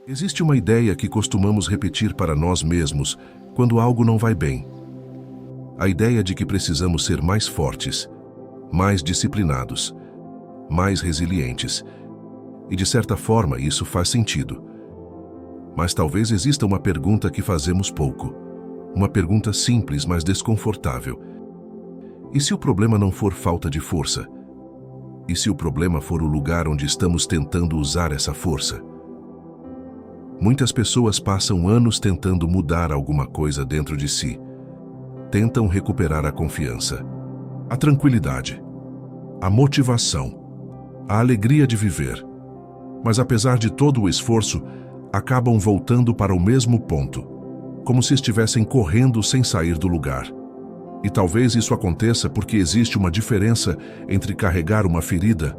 Existe uma ideia que costumamos repetir para nós mesmos quando algo não vai bem. A ideia de que precisamos ser mais fortes, mais disciplinados, mais resilientes. E de certa forma isso faz sentido. Mas talvez exista uma pergunta que fazemos pouco. Uma pergunta simples, mas desconfortável. E se o problema não for falta de força? E se o problema for o lugar onde estamos tentando usar essa força? Muitas pessoas passam anos tentando mudar alguma coisa dentro de si. Tentam recuperar a confiança, a tranquilidade, a motivação, a alegria de viver. Mas apesar de todo o esforço, acabam voltando para o mesmo ponto, como se estivessem correndo sem sair do lugar. E talvez isso aconteça porque existe uma diferença entre carregar uma ferida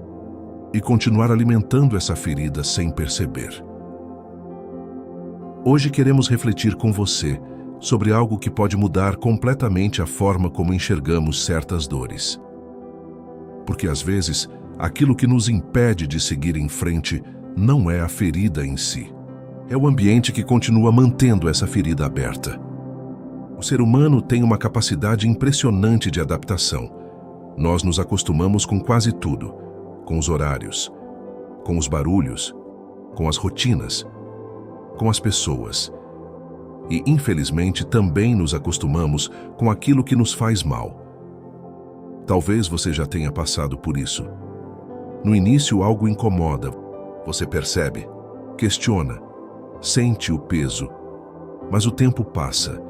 e continuar alimentando essa ferida sem perceber. Hoje queremos refletir com você sobre algo que pode mudar completamente a forma como enxergamos certas dores. Porque às vezes, aquilo que nos impede de seguir em frente não é a ferida em si. É o ambiente que continua mantendo essa ferida aberta. O ser humano tem uma capacidade impressionante de adaptação. Nós nos acostumamos com quase tudo, com os horários, com os barulhos, com as rotinas, com as pessoas. E, infelizmente, também nos acostumamos com aquilo que nos faz mal. Talvez você já tenha passado por isso. No início, algo incomoda. Você percebe, questiona, sente o peso. Mas o tempo passa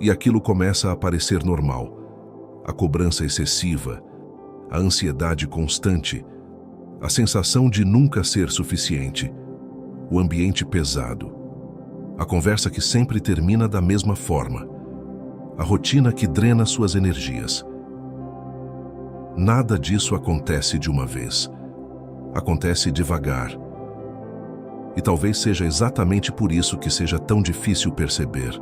e aquilo começa a parecer normal. A cobrança excessiva, a ansiedade constante, a sensação de nunca ser suficiente, o ambiente pesado, a conversa que sempre termina da mesma forma, a rotina que drena suas energias. Nada disso acontece de uma vez. Acontece devagar. E talvez seja exatamente por isso que seja tão difícil perceber.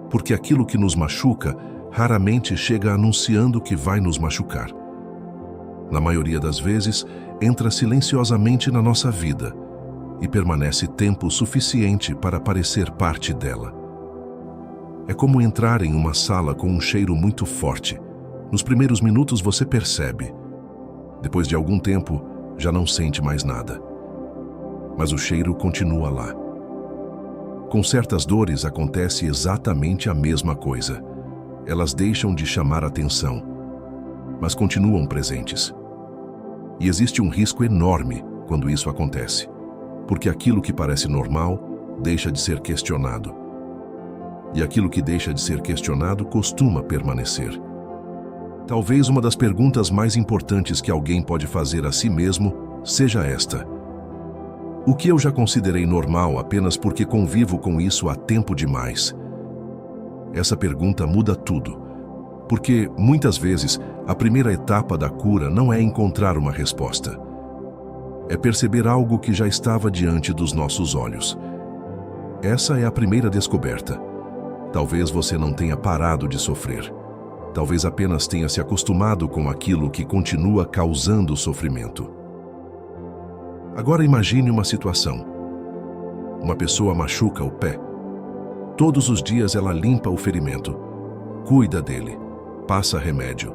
Porque aquilo que nos machuca raramente chega anunciando que vai nos machucar. Na maioria das vezes, entra silenciosamente na nossa vida e permanece tempo suficiente para parecer parte dela. É como entrar em uma sala com um cheiro muito forte. Nos primeiros minutos você percebe. Depois de algum tempo, já não sente mais nada. Mas o cheiro continua lá. Com certas dores acontece exatamente a mesma coisa. Elas deixam de chamar atenção, mas continuam presentes. E existe um risco enorme quando isso acontece, porque aquilo que parece normal deixa de ser questionado. E aquilo que deixa de ser questionado costuma permanecer. Talvez uma das perguntas mais importantes que alguém pode fazer a si mesmo seja esta: o que eu já considerei normal apenas porque convivo com isso há tempo demais? Essa pergunta muda tudo, porque, muitas vezes, a primeira etapa da cura não é encontrar uma resposta. É perceber algo que já estava diante dos nossos olhos. Essa é a primeira descoberta. Talvez você não tenha parado de sofrer. Talvez apenas tenha se acostumado com aquilo que continua causando sofrimento. Agora imagine uma situação. Uma pessoa machuca o pé. Todos os dias ela limpa o ferimento, cuida dele, passa remédio.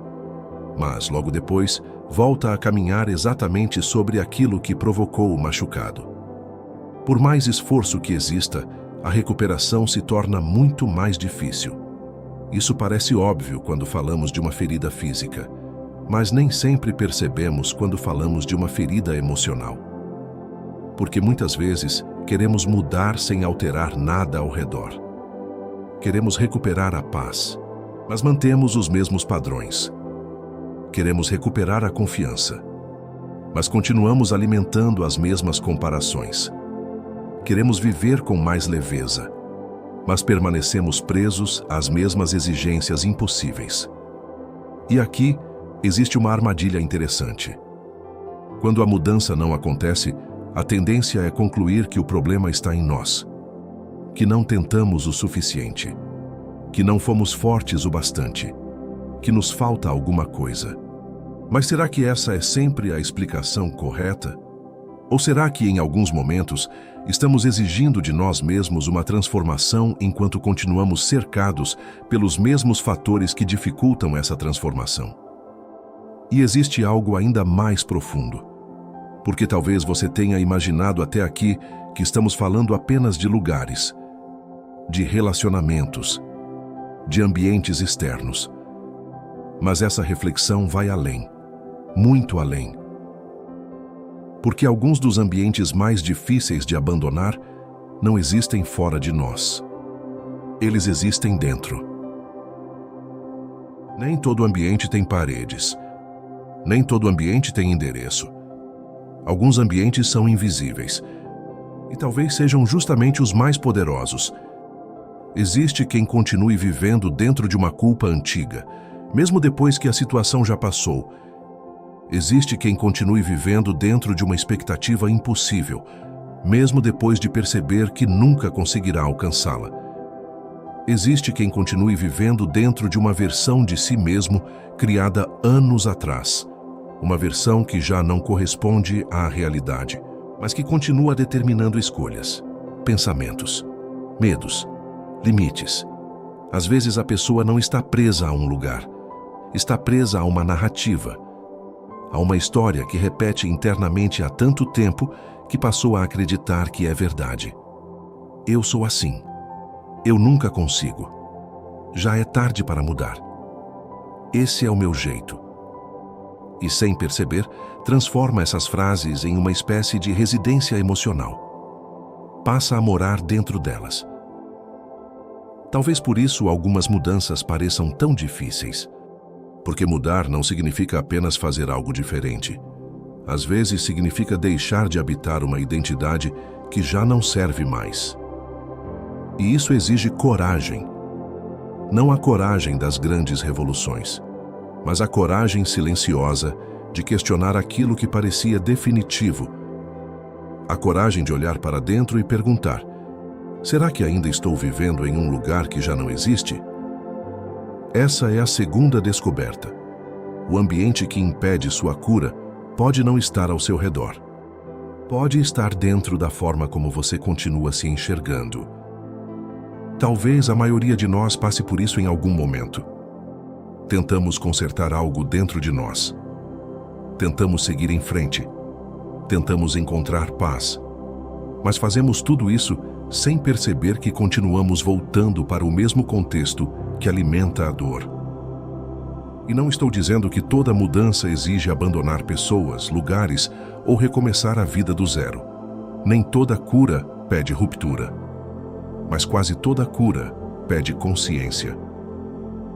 Mas, logo depois, volta a caminhar exatamente sobre aquilo que provocou o machucado. Por mais esforço que exista, a recuperação se torna muito mais difícil. Isso parece óbvio quando falamos de uma ferida física, mas nem sempre percebemos quando falamos de uma ferida emocional. Porque muitas vezes queremos mudar sem alterar nada ao redor. Queremos recuperar a paz, mas mantemos os mesmos padrões. Queremos recuperar a confiança, mas continuamos alimentando as mesmas comparações. Queremos viver com mais leveza, mas permanecemos presos às mesmas exigências impossíveis. E aqui existe uma armadilha interessante. Quando a mudança não acontece, a tendência é concluir que o problema está em nós, que não tentamos o suficiente, que não fomos fortes o bastante, que nos falta alguma coisa. Mas será que essa é sempre a explicação correta? Ou será que, em alguns momentos, estamos exigindo de nós mesmos uma transformação enquanto continuamos cercados pelos mesmos fatores que dificultam essa transformação? E existe algo ainda mais profundo. Porque talvez você tenha imaginado até aqui que estamos falando apenas de lugares, de relacionamentos, de ambientes externos. Mas essa reflexão vai além, muito além. Porque alguns dos ambientes mais difíceis de abandonar não existem fora de nós. Eles existem dentro. Nem todo ambiente tem paredes. Nem todo ambiente tem endereço. Alguns ambientes são invisíveis. E talvez sejam justamente os mais poderosos. Existe quem continue vivendo dentro de uma culpa antiga, mesmo depois que a situação já passou. Existe quem continue vivendo dentro de uma expectativa impossível, mesmo depois de perceber que nunca conseguirá alcançá-la. Existe quem continue vivendo dentro de uma versão de si mesmo criada anos atrás. Uma versão que já não corresponde à realidade, mas que continua determinando escolhas, pensamentos, medos, limites. Às vezes a pessoa não está presa a um lugar, está presa a uma narrativa, a uma história que repete internamente há tanto tempo que passou a acreditar que é verdade. Eu sou assim. Eu nunca consigo. Já é tarde para mudar. Esse é o meu jeito. E sem perceber, transforma essas frases em uma espécie de residência emocional. Passa a morar dentro delas. Talvez por isso algumas mudanças pareçam tão difíceis. Porque mudar não significa apenas fazer algo diferente. Às vezes significa deixar de habitar uma identidade que já não serve mais. E isso exige coragem. Não a coragem das grandes revoluções, mas a coragem silenciosa de questionar aquilo que parecia definitivo. A coragem de olhar para dentro e perguntar: será que ainda estou vivendo em um lugar que já não existe? Essa é a segunda descoberta. O ambiente que impede sua cura pode não estar ao seu redor. Pode estar dentro da forma como você continua se enxergando. Talvez a maioria de nós passe por isso em algum momento. Tentamos consertar algo dentro de nós. Tentamos seguir em frente. Tentamos encontrar paz. Mas fazemos tudo isso sem perceber que continuamos voltando para o mesmo contexto que alimenta a dor. E não estou dizendo que toda mudança exige abandonar pessoas, lugares ou recomeçar a vida do zero. Nem toda cura pede ruptura. Mas quase toda cura pede consciência.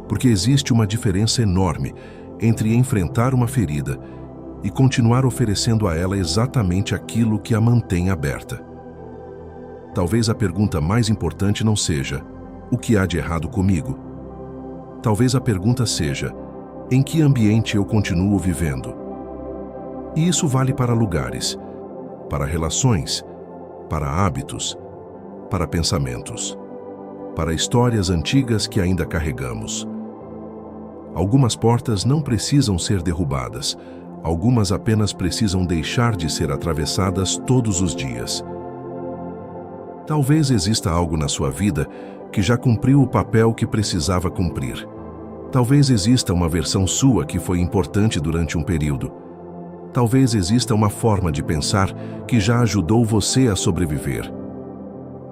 Porque existe uma diferença enorme entre enfrentar uma ferida e continuar oferecendo a ela exatamente aquilo que a mantém aberta. Talvez a pergunta mais importante não seja: o que há de errado comigo? Talvez a pergunta seja: em que ambiente eu continuo vivendo? E isso vale para lugares, para relações, para hábitos, para pensamentos, para histórias antigas que ainda carregamos. Algumas portas não precisam ser derrubadas, algumas apenas precisam deixar de ser atravessadas todos os dias. Talvez exista algo na sua vida que já cumpriu o papel que precisava cumprir. Talvez exista uma versão sua que foi importante durante um período. Talvez exista uma forma de pensar que já ajudou você a sobreviver.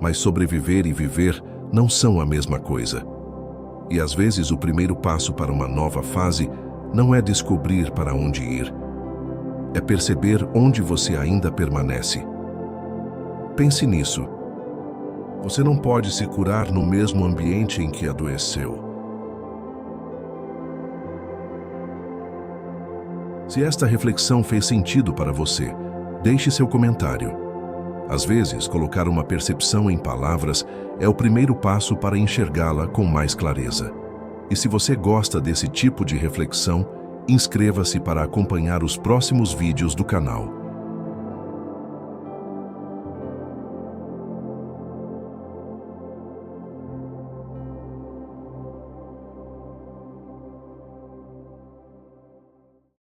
Mas sobreviver e viver não são a mesma coisa. E às vezes o primeiro passo para uma nova fase não é descobrir para onde ir. É perceber onde você ainda permanece. Pense nisso. Você não pode se curar no mesmo ambiente em que adoeceu. Se esta reflexão fez sentido para você, deixe seu comentário. Às vezes, colocar uma percepção em palavras é o primeiro passo para enxergá-la com mais clareza. E se você gosta desse tipo de reflexão, inscreva-se para acompanhar os próximos vídeos do canal.